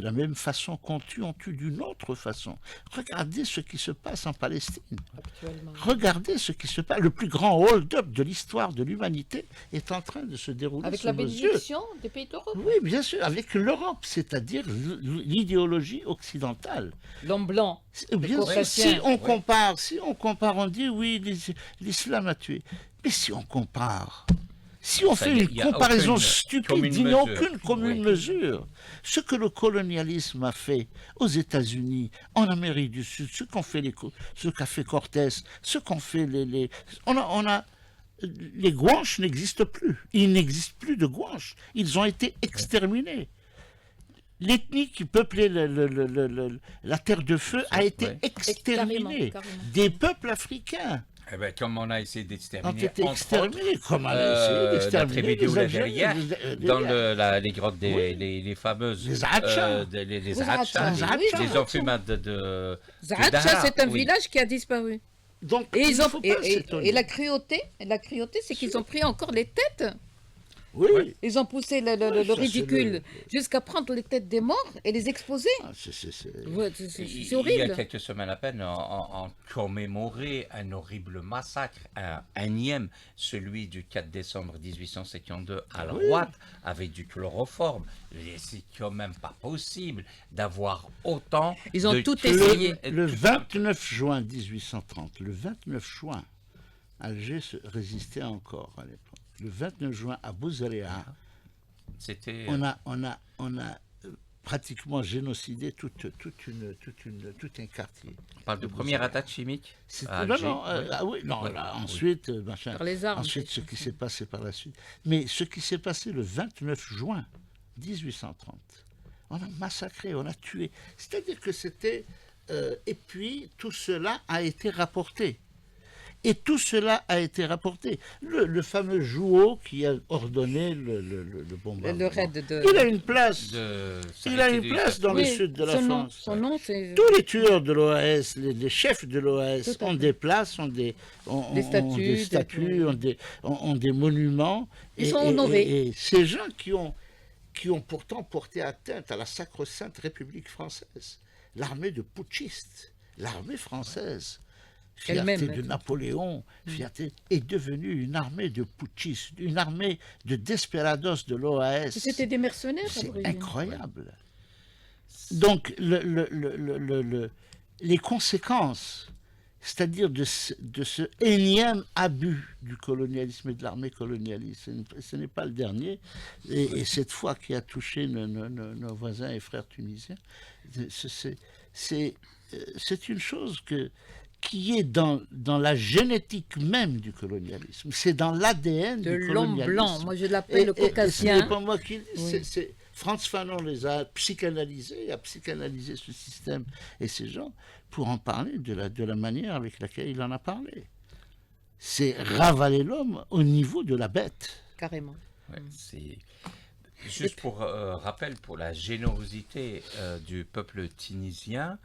la même façon qu'on tue, on tue d'une autre façon. Regardez ce qui se passe en Palestine. Actuellement. Regardez ce qui se passe. Le plus grand hold-up de l'histoire de l'humanité est en train de se dérouler Avec sous la nos yeux. bénédiction des pays d'Europe. Oui, bien sûr, avec l'Europe, c'est-à-dire l'idéologie occidentale. L'homme blanc. Bien sûr, caucasiens. si on compare, on dit oui, l'islam a tué. Mais si on compare, si on fait Il y une a comparaison aucune stupide, commune il n'y a mesure. aucune commune Oui. mesure. Ce que le colonialisme a fait aux États-Unis, en Amérique du Sud, ce qu'a fait Cortés, ce qu'ont fait les Guanches n'existent plus. Il n'existe plus de Guanches. Ils ont été exterminés. L'ethnie qui peuplait la Terre de Feu a été Ouais. exterminée. Carrément. Des peuples africains Eh ben, comme on a essayé ont d'exterminer, été entre exterminés. autres, Comme on a essayé la d'exterminer tribu les de derrière, Algériens, dans les grottes Oui. les fameuses... Les Zahatcha. les Zahatcha, Zahatcha, oui, les Zahatcha. enfumades de Zahatcha, Dahar, c'est un oui. village qui a disparu. Donc, Et, il ils ne ont, faut pas s'étonner. et la cruauté, c'est qu'ils ont pris encore les têtes. Oui, Oui. Ils ont poussé le Ouais, ça, c'est ridicule jusqu'à prendre les têtes des morts et les exposer. Ah, c'est- Ouais, c'est Il y a horrible. quelques semaines à peine, on commémorait un horrible massacre, un énième, celui du 4 décembre 1852 à Loite, avec du chloroforme. Et c'est quand même pas possible d'avoir autant Ils ont de tout crimes. essayé. Le 29 juin 1830, le 29 juin, Alger résistait encore à l'époque. Le 29 juin, à Bouzaréa, C'était... on a pratiquement génocidé tout un quartier. on parle de première attaque chimique à Non, Alger. non, Oui. ah oui, non, Ouais, là, oui. ensuite, machin. Par les armes. Ensuite, ce qui s'est passé par la suite. Mais ce qui s'est passé le 29 juin 1830, on a massacré, on a tué. C'est-à-dire que c'était... et puis, tout cela a été rapporté. Et tout cela a été rapporté. Le fameux Jouot qui a ordonné le bombardement. Le raid de... Il a une place. Ça Il a été une du- place dans Oui, le sud de la son nom, France. son nom, c'est... Tous les tueurs de l'OAS, les chefs de l'OAS Tout à ont fait. des places, ont des statues, ont des monuments. Ils sont honorés. Et ces gens qui ont pourtant porté atteinte à la sacro-sainte République française, l'armée de putschistes, l'armée française, fierté Elle-même. de Napoléon, est devenue une armée de putschistes, une armée de desperados de l'OAS. C'était des mercenaires, C'est aborigènes. incroyable. Donc, les conséquences, c'est-à-dire de ce énième abus du colonialisme et de l'armée colonialiste, ce n'est pas le dernier, et cette fois qui a touché nos voisins et frères tunisiens, c'est une chose qui est dans la génétique même du colonialisme. C'est dans l'ADN De du l'homme colonialisme. blanc. Moi, je l'appelle le Ce n'est caucasien. pas moi qui le dis, Oui. c'est Frantz Fanon les a psychanalysés, a psychanalysé ce système et ces gens pour en parler de la manière avec laquelle il en a parlé. C'est ravaler l'homme au niveau de la bête. Carrément. Ouais, c'est juste pour rappel, pour la générosité du peuple tunisien,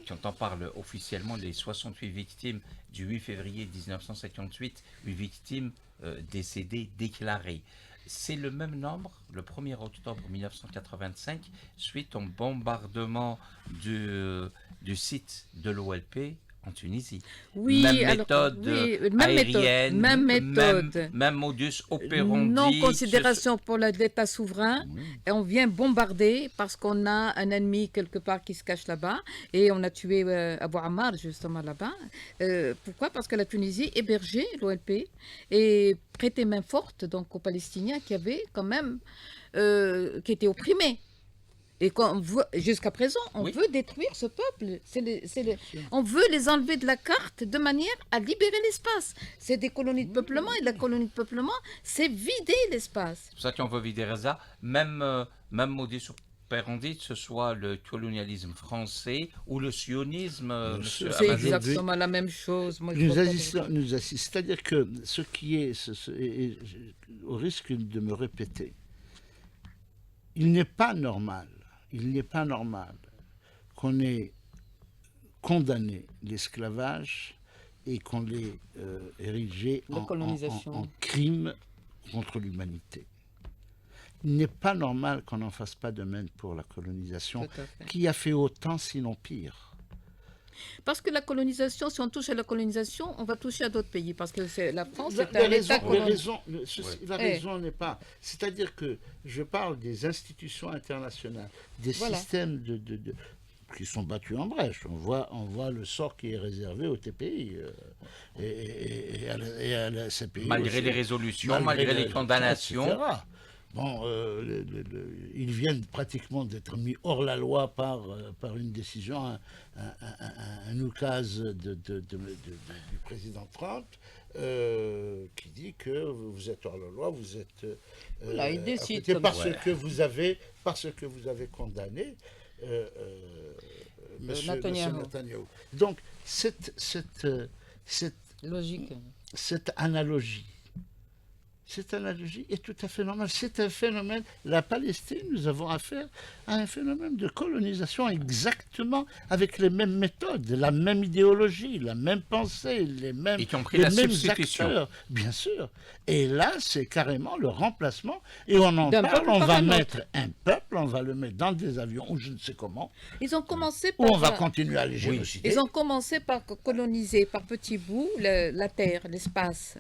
quand on parle officiellement, les 68 victimes du 8 février 1958, 8 victimes décédées déclarées. C'est le même nombre le 1er octobre 1985, suite au bombardement du site de l'OLP en Tunisie. Oui, même alors, méthode oui, aérienne, même méthode. même modus operandi. Non considération pour l'État souverain. Et on vient bombarder parce qu'on a un ennemi quelque part qui se cache là-bas. Et on a tué Abou Ammar justement là-bas. Pourquoi? Parce que la Tunisie hébergeait l'OLP et prêtait main forte donc aux Palestiniens qui avaient quand même qui étaient opprimés. Et jusqu'à présent, on Oui. veut détruire ce peuple. On veut les enlever de la carte de manière à libérer l'espace. C'est des colonies de peuplement et la colonie de peuplement, c'est vider l'espace. C'est pour ça qu'on veut vider ça. Même modus operandi, que ce soit le colonialisme français ou le sionisme, monsieur C'est Amazon. exactement la même chose. Moi, je vois pas Nous assistons. C'est-à-dire que ce qui est, et au risque de me répéter, il n'est pas normal qu'on ait condamné l'esclavage et qu'on l'ait érigé La colonisation. en crime contre l'humanité. Il n'est pas normal qu'on n'en fasse pas de même pour la colonisation, Tout à fait. qui a fait autant, sinon pire. Parce que la colonisation, si on touche à la colonisation, on va toucher à d'autres pays. Parce que la France, La, c'est la un raison, État la colon- raison, la Eh. raison n'est pas. C'est-à-dire que je parle des institutions internationales, des Voilà. systèmes qui sont battus en brèche. On voit le sort qui est réservé au TPI et à la CPI. Malgré aussi. les résolutions, malgré les condamnations. etc. Bon, ils viennent pratiquement d'être mis hors la loi par une décision, un oukase du président Trump, qui dit que vous êtes hors la loi, vous êtes Voilà, il décide à côté comme parce ça. que vous avez condamné monsieur Netanyahou. Netanyahou. Donc cette Logique. analogie est tout à fait normale. C'est un phénomène. La Palestine, nous avons affaire à un phénomène de colonisation exactement avec les mêmes méthodes, la même idéologie, la même pensée, Y compris les la mêmes substitution. acteurs, bien sûr. Et là, c'est carrément le remplacement. Et on en D'un parle, peuple on par va un autre. mettre un peuple, on va le mettre dans des avions ou je ne sais comment, Ils ont commencé ou par... on va continuer à les génocider. Ils ont commencé par coloniser par petits bouts la Terre, l'espace.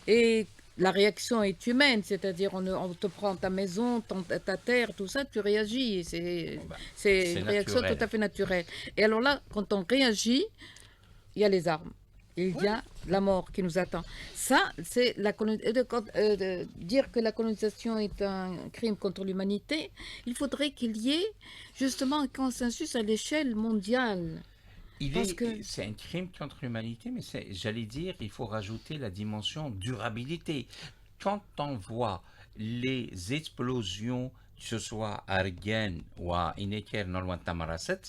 Et la réaction est humaine, c'est-à-dire on te prend ta maison, ta terre, tout ça, tu réagis. C'est c'est une réaction naturel. tout à fait naturelle. Et alors là, quand on réagit, il y a les armes. Il y a la mort qui nous attend. Ça, c'est la dire que la colonisation est un crime contre l'humanité, il faudrait qu'il y ait justement un consensus à l'échelle mondiale. Parce que- C'est un crime contre l'humanité, mais j'allais dire, il faut rajouter la dimension durabilité. Quand on voit les explosions, que ce soit à Argen ou à Ineker, non loin de Tamaracet,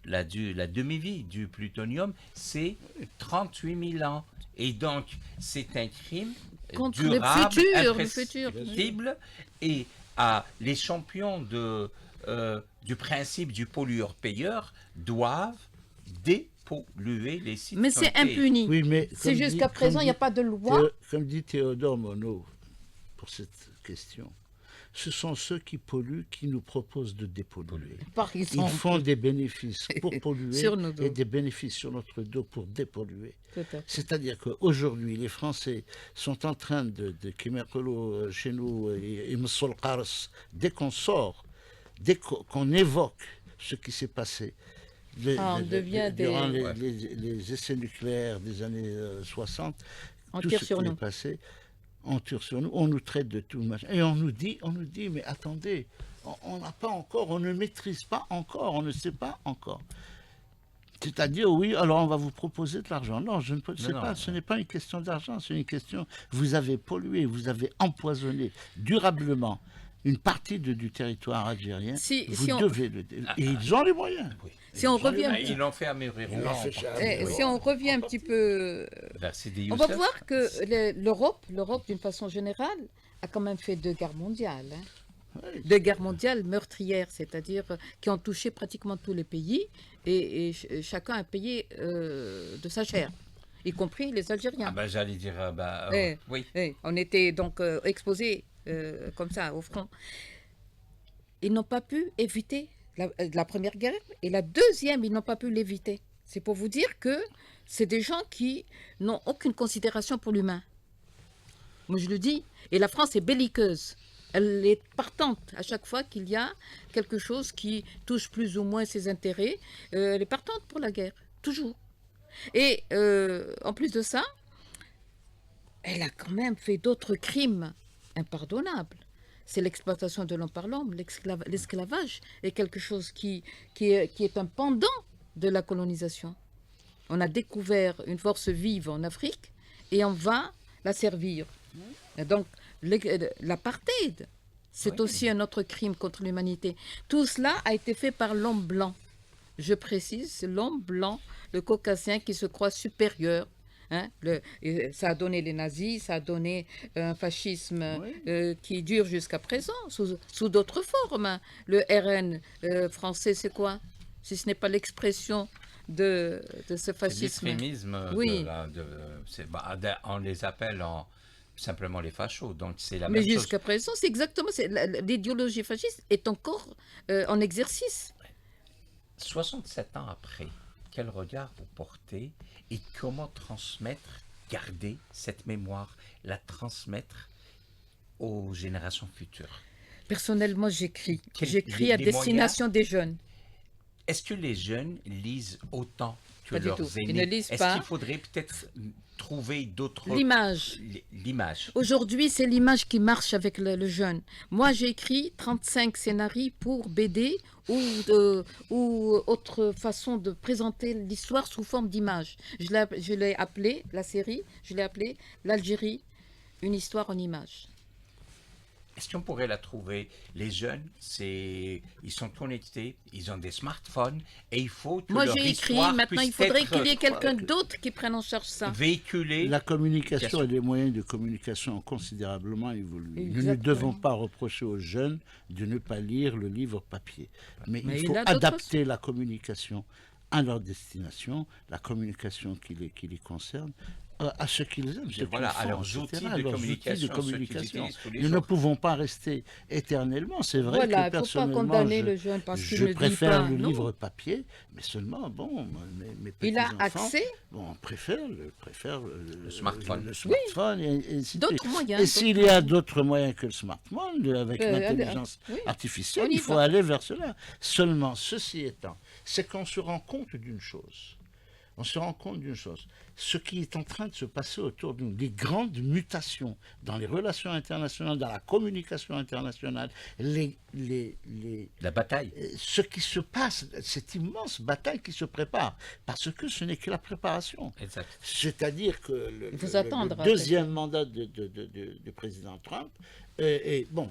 la demi-vie du plutonium, c'est 38 000 ans. Et donc, c'est un crime Contre le durable, futur, imprescriptible, et les champions du principe du pollueur-payeur doivent dépolluer les sites. Mais qui ont c'est été- impuni. Oui, mais C'est comme jusqu'à dit- présent, comme il n'y a dit- pas de loi. Comme dit Théodore Monod pour cette question, ce sont ceux qui polluent qui nous proposent de dépolluer. Par Ils exemple. font des bénéfices pour polluer Sur nos dos. et des bénéfices sur notre dos pour dépolluer. Tout à fait. C'est-à-dire qu'aujourd'hui, les Français sont en train de Kimerkolo chez nous et Msol Qars, dès qu'on sort, dès qu'on évoque ce qui s'est passé On devient durant des- les essais nucléaires des années 60, On tout tire ce sur qui nous. est passé, on tire sur nous, on nous traite de tout machin. Et on nous dit, mais attendez, on n'a pas encore, on ne maîtrise pas encore, on ne sait pas encore. C'est-à-dire, oui, alors on va vous proposer de l'argent. Non, je ne peux, c'est Non, pas, non. ce n'est pas une question d'argent, c'est une question, vous avez pollué, vous avez empoisonné durablement une partie du territoire algérien, Si- vous si on- devez et ils ont les moyens. Si on Ils ont les revient- moyens. Ils l'ont fait à Muriron. Ils l'ont fait chez Abdel. Si on revient un petit peu, Vers Sidi on va Youssef. voir que l'Europe, d'une façon générale, a quand même fait 2 guerres mondiales. Oui. 2 guerres mondiales meurtrières, c'est-à-dire qui ont touché pratiquement tous les pays et chacun a payé de sa chair, y compris les Algériens. Ah ben, j'allais dire, oui. On était donc exposés comme ça au front. Ils n'ont pas pu éviter la première guerre et la deuxième, ils n'ont pas pu l'éviter. C'est pour vous dire que c'est des gens qui n'ont aucune considération pour l'humain. Moi, je le dis. Et la France est belliqueuse. Elle est partante à chaque fois qu'il y a quelque chose qui touche plus ou moins ses intérêts. Elle est partante pour la guerre, toujours. Et en plus de ça, elle a quand même fait d'autres crimes impardonnables. C'est l'exploitation de l'homme par l'homme, l'esclavage est quelque chose qui est un pendant de la colonisation. On a découvert une force vive en Afrique et on va la servir. Et donc, l'apartheid, c'est Oui. aussi un autre crime contre l'humanité. Tout cela a été fait par l'homme blanc. Je précise, c'est l'homme blanc, le caucasien qui se croit supérieur. Hein, ça a donné les nazis, ça a donné un fascisme qui dure jusqu'à présent, sous d'autres formes. Hein. Le RN français, c'est quoi? Si ce n'est pas l'expression de ce C'est fascisme. l'extrémisme. Oui. On les appelle simplement les fachos. Donc c'est la Mais même chose. jusqu'à présent, c'est exactement, l'idéologie fasciste est encore en exercice. 67 ans après, quel regard vous portez et comment transmettre, garder cette mémoire, la transmettre aux générations futures? Personnellement, j'écris. Quel- J'écris à les destination des jeunes. Est-ce que les jeunes lisent autant que Pas du leurs tout. Ils aînés? ne lisent Est-ce pas. qu'il faudrait peut-être trouver d'autres... L'image. L'image. Aujourd'hui, c'est l'image qui marche avec le jeune. Moi, j'ai écrit 35 scénarios pour BD ou autre façon de présenter l'histoire sous forme d'image. Je l'ai appelé, la série, je l'ai appelée l'Algérie, une histoire en images. Est-ce qu'on pourrait la trouver? Les jeunes, ils sont connectés, ils ont des smartphones et il faut que Moi, leur j'ai écrit, histoire maintenant il puisse faudrait être qu'il y ait quelqu'un d'autre qui prenne en charge ça. véhiculée. La Bien communication sûr. et les moyens de communication ont considérablement évolué. Nous ne Exactement. devons pas reprocher aux jeunes de ne pas lire le livre papier. Mais Mais il il faut a d'autres adapter la communication à leur destination, la communication qui les concerne, à ce qu'ils aiment, ce Voilà, qu'ils font, à leurs etc., outils à de leurs communication, outils de ceux qu'ils communication. utilisent tous les Nous ne jours. pouvons pas rester éternellement. C'est vrai Voilà, que il ne faut pas personnellement, condamner le jeune parce qu'il je ne dit préfère pas. le Non. livre papier, mais seulement, bon, mes Il a petits-enfants, accès bon, on préfère le smartphone. le smartphone et ainsi de suite. d'autres moyens. Et s'il y a d'autres moyens que le smartphone, avec l'intelligence oui, artificielle, on y il faut va. aller vers cela. Seulement, ceci étant, c'est qu'on se rend compte d'une chose. On se rend compte d'une chose. Ce qui est en train de se passer autour de nous, des grandes mutations dans les relations internationales, dans la communication internationale, La bataille. ce qui se passe, cette immense bataille qui se prépare, parce que ce n'est que la préparation. Exact. C'est-à-dire que Il faut s'attendre à deuxième mandat du président Trump, bon,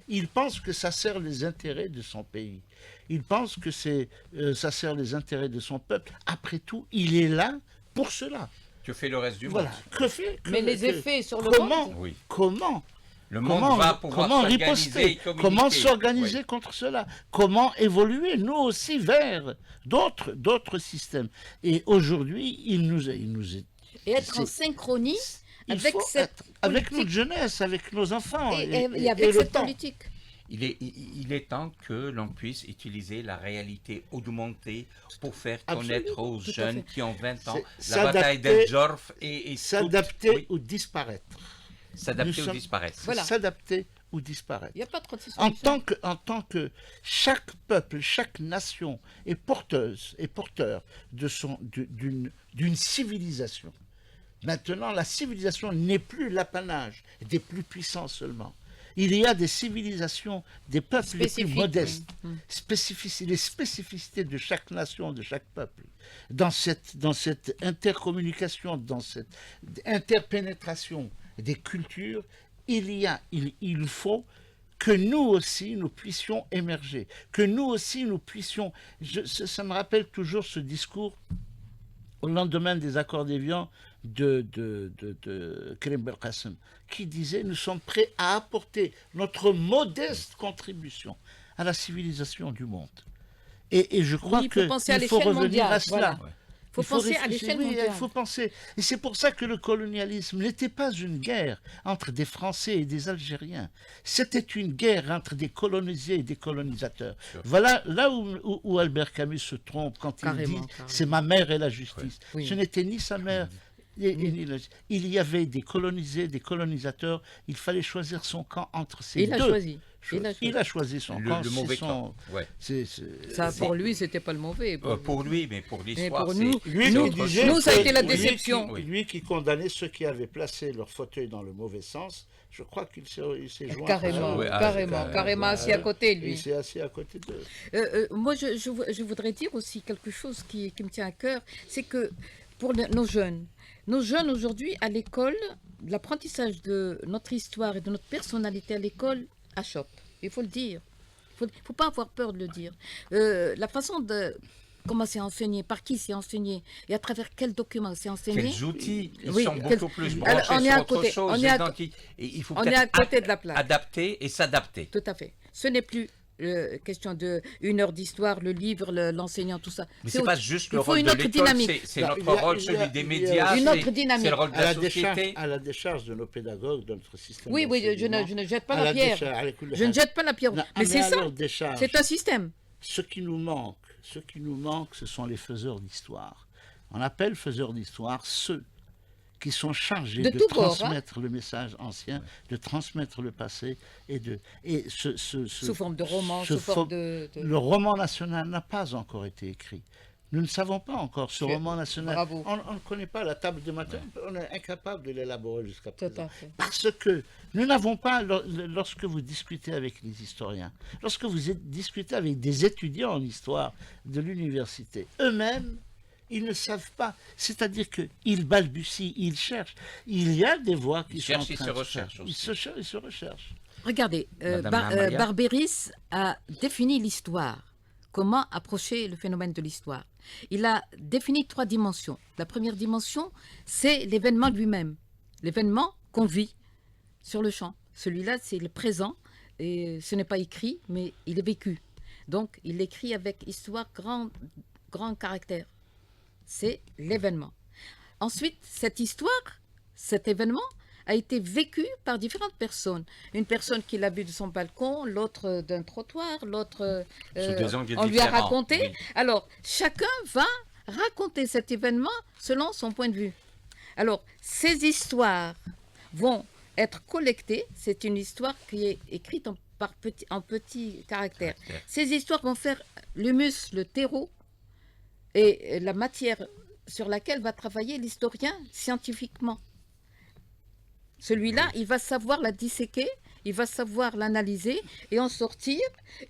il pense que ça sert les intérêts de son pays. Il pense que ça sert les intérêts de son peuple. Après tout, il est là pour cela. Que fait le reste du Voilà. monde? Mais les effets sur le comment, monde. Oui. comment Le monde va pouvoir s'organiser et riposter, communiquer. comment s'organiser Oui. contre cela, comment évoluer nous aussi vers d'autres systèmes. Et aujourd'hui, il nous est Et être en c'est- synchronie il avec faut cette être avec politique. notre jeunesse, avec nos enfants Et avec le cette temps. politique. Il est temps que l'on puisse utiliser la réalité augmentée pour faire connaître Absolument, aux tout à jeunes fait. qui ont 20 ans C'est la bataille s'adapter- d'El Jorf et S'adapter oui, ou disparaître. s'adapter Nous ou sommes- disparaître. Voilà. S'adapter ou disparaître. Il n'y a pas de 36 En solutions. tant que chaque peuple, chaque nation est porteur d'une civilisation. Maintenant, la civilisation n'est plus l'apanage des plus puissants seulement. Il y a des civilisations, des peuples les plus Spécifiques, modestes, oui. les spécificités de chaque nation, de chaque peuple. Dans cette intercommunication, dans cette interpénétration des cultures, il faut que nous aussi, nous puissions émerger, que nous aussi, nous puissions... ça me rappelle toujours ce discours au lendemain des accords d'Évian de Karim Belkacem, qui disait « Nous sommes prêts à apporter notre modeste contribution à la civilisation du monde ». Et je crois Oui, il faut penser à qu'il faut l'échelle revenir mondiale, à cela. voilà. Il faut Il faut penser à réfléchir, l'échelle oui, mondiale. il faut penser. Et c'est pour ça que le colonialisme n'était pas une guerre entre des Français et des Algériens. C'était une guerre entre des colonisés et des colonisateurs. Sûr. Voilà là où Albert Camus se trompe quand il Carrément, dit carrément. c'est ma mère et la justice. Oui. Ce n'était ni sa mère. Il y avait des colonisés, des colonisateurs. Il fallait choisir son camp entre ces Il a deux. choisi. Il a choisi son camp. Le c'est mauvais son- camp. Ouais. Ça, pour lui, c'était pas le mauvais. Pour lui, mais pour l'histoire, pour c'est nous, Lui, c'est qui autre disait Nous, ça a que- été la lui déception. qui- Oui. Lui qui condamnait ceux qui avaient placé leur fauteuil dans le mauvais sens, je crois qu'il s'est joint. Carrément, Ouais, ah, carrément, c'est- carrément assis à côté, Il lui. s'est assis à côté d'eux. Moi, je voudrais dire aussi quelque chose qui me tient à cœur, c'est que pour nos jeunes aujourd'hui à l'école, l'apprentissage de notre histoire et de notre personnalité à l'école achoppe. Il faut le dire. Il ne faut pas avoir peur de le dire. La façon de comment c'est enseigné, par qui c'est enseigné et à travers quels documents c'est enseigné. Quels outils ils Oui, sont beaucoup plus Alors, branchés on est sur à autre côté, chose. on est à donc il faut on est à peut-être côté de la plaque. adapter et s'adapter. Tout à fait. Ce n'est plus question de 1 heure d'histoire, le livre, l'enseignant, tout ça. Mais c'est pas juste le il faut rôle une de autre l'école, dynamique. c'est Non, notre rôle, celui des médias, une autre dynamique. c'est le rôle de la société. À la décharge de nos pédagogues, de notre système Oui, oui, d'enseignement, je ne jette pas à la pierre. décharge, à la couleur- Je ne jette pas la pierre. Non, Mais c'est à ça. leur décharge, C'est un système. ce qui nous manque, ce sont les faiseurs d'histoire. On appelle faiseurs d'histoire ceux qui sont chargés De de tout bord, transmettre le message ancien, de transmettre le passé Sous forme de roman, sous forme de... Le roman national n'a pas encore été écrit. Nous ne savons pas encore ce C'est- roman national. Bravo. On ne connaît pas la table de matin, on est incapable de l'élaborer jusqu'à Tout présent. à fait. Parce que nous n'avons pas, lorsque vous discutez avec les historiens, lorsque vous discutez avec des étudiants en histoire de l'université, eux-mêmes, ils ne savent pas. C'est-à-dire qu'ils balbutient, ils cherchent. Il y a des voix qui Ils sont en cherchent, ils train se de se faire. recherchent aussi. Ils se recherchent. Regardez, Madame Maria. Barberis a défini l'histoire. Comment approcher le phénomène de l'histoire? Il a défini 3 dimensions. La première dimension, c'est l'événement lui-même. L'événement qu'on vit sur le champ. Celui-là, c'est le présent. Et ce n'est pas écrit, mais il est vécu. Donc, il écrit avec histoire grand caractère. C'est l'événement. Ensuite, cette histoire, cet événement, a été vécu par différentes personnes. Une personne qui l'a vu de son balcon, l'autre d'un trottoir, l'autre Sous des angles on lui a différents, raconté. oui. Alors, chacun va raconter cet événement selon son point de vue. Alors, ces histoires vont être collectées. C'est une histoire qui est écrite en petit caractère. Ces histoires vont faire l'humus, le terreau et la matière sur laquelle va travailler l'historien scientifiquement. Celui-là, il va savoir la disséquer, il va savoir l'analyser et en sortir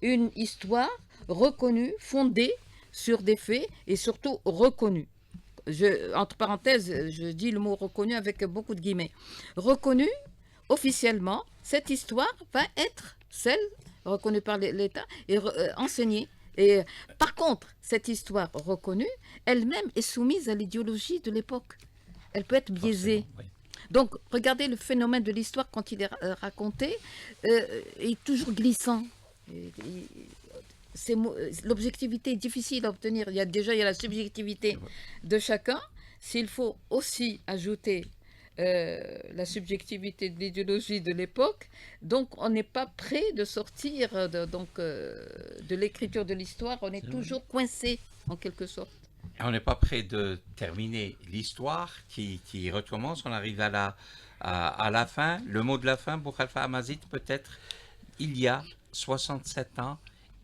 une histoire reconnue, fondée sur des faits et surtout reconnue. Entre parenthèses, je dis le mot reconnu avec beaucoup de guillemets. Reconnue, officiellement, cette histoire va être celle reconnue par l'État et enseignée. Et par contre, cette histoire reconnue, elle-même est soumise à l'idéologie de l'époque. Elle peut être biaisée. Forcément, oui. Donc, regardez le phénomène de l'histoire quand il est raconté, est toujours glissant. L'objectivité est difficile à obtenir. Il y a la subjectivité de chacun. S'il faut aussi ajouter la subjectivité de l'idéologie de l'époque, donc on n'est pas prêt de sortir de l'écriture de l'histoire. On est toujours coincé, en quelque sorte. On n'est pas prêt de terminer l'histoire qui recommence. On arrive à la fin. Le mot de la fin, Boukhalifa Amazigh, peut-être, il y a 67 ans,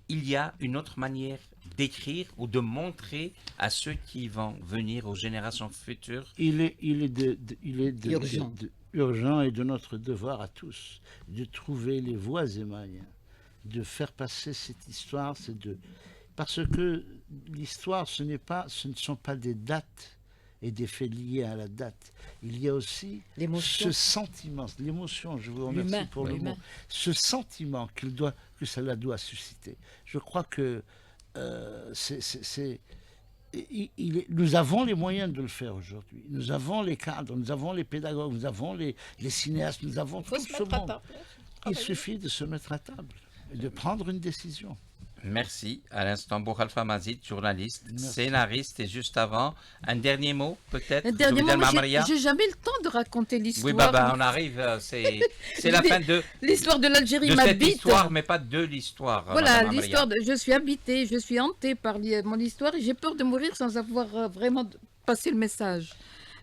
il y a une autre manière d'écrire ou de montrer à ceux qui vont venir, aux générations futures. Il est Urgent. et de notre devoir à tous de trouver les voies et moyens de faire passer cette histoire. Parce que l'histoire, ce ne sont pas des dates et des faits liés à la date. Il y a aussi ce sentiment, l'émotion, je vous remercie pour le mot, ce sentiment que cela doit susciter. Je crois que nous avons les moyens de le faire aujourd'hui. Nous avons les cadres, nous avons les pédagogues, nous avons les cinéastes, nous avons tout ce monde. Il suffit de se mettre à table et de prendre une décision. Merci. À l'instant, Boukhalifa Amazigh, journaliste, Merci. Scénariste, et juste avant, un dernier mot, peut-être? Un dernier mot, Madame Maria? j'ai jamais le temps de raconter l'histoire. Oui, on arrive, c'est la fin de l'histoire de l'Algérie cette m'habite. histoire, mais pas de l'histoire. Voilà, Madame Maria. l'histoire. Je suis habitée, je suis hantée par mon histoire et j'ai peur de mourir sans avoir vraiment passé le message.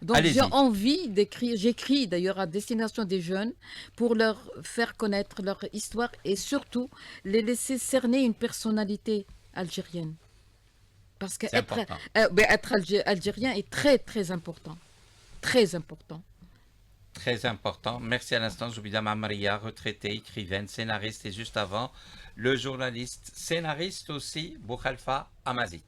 Donc Allez-y. j'ai envie d'écrire, j'écris d'ailleurs à destination des jeunes pour leur faire connaître leur histoire et surtout les laisser cerner une personnalité algérienne. Parce que C'est être important. algérien est très très important. Très important. Très important. Merci à l'instant, Zoubida Mamaria, retraitée, écrivaine, scénariste, et juste avant, le journaliste, scénariste aussi, Boukhalifa Amazigh.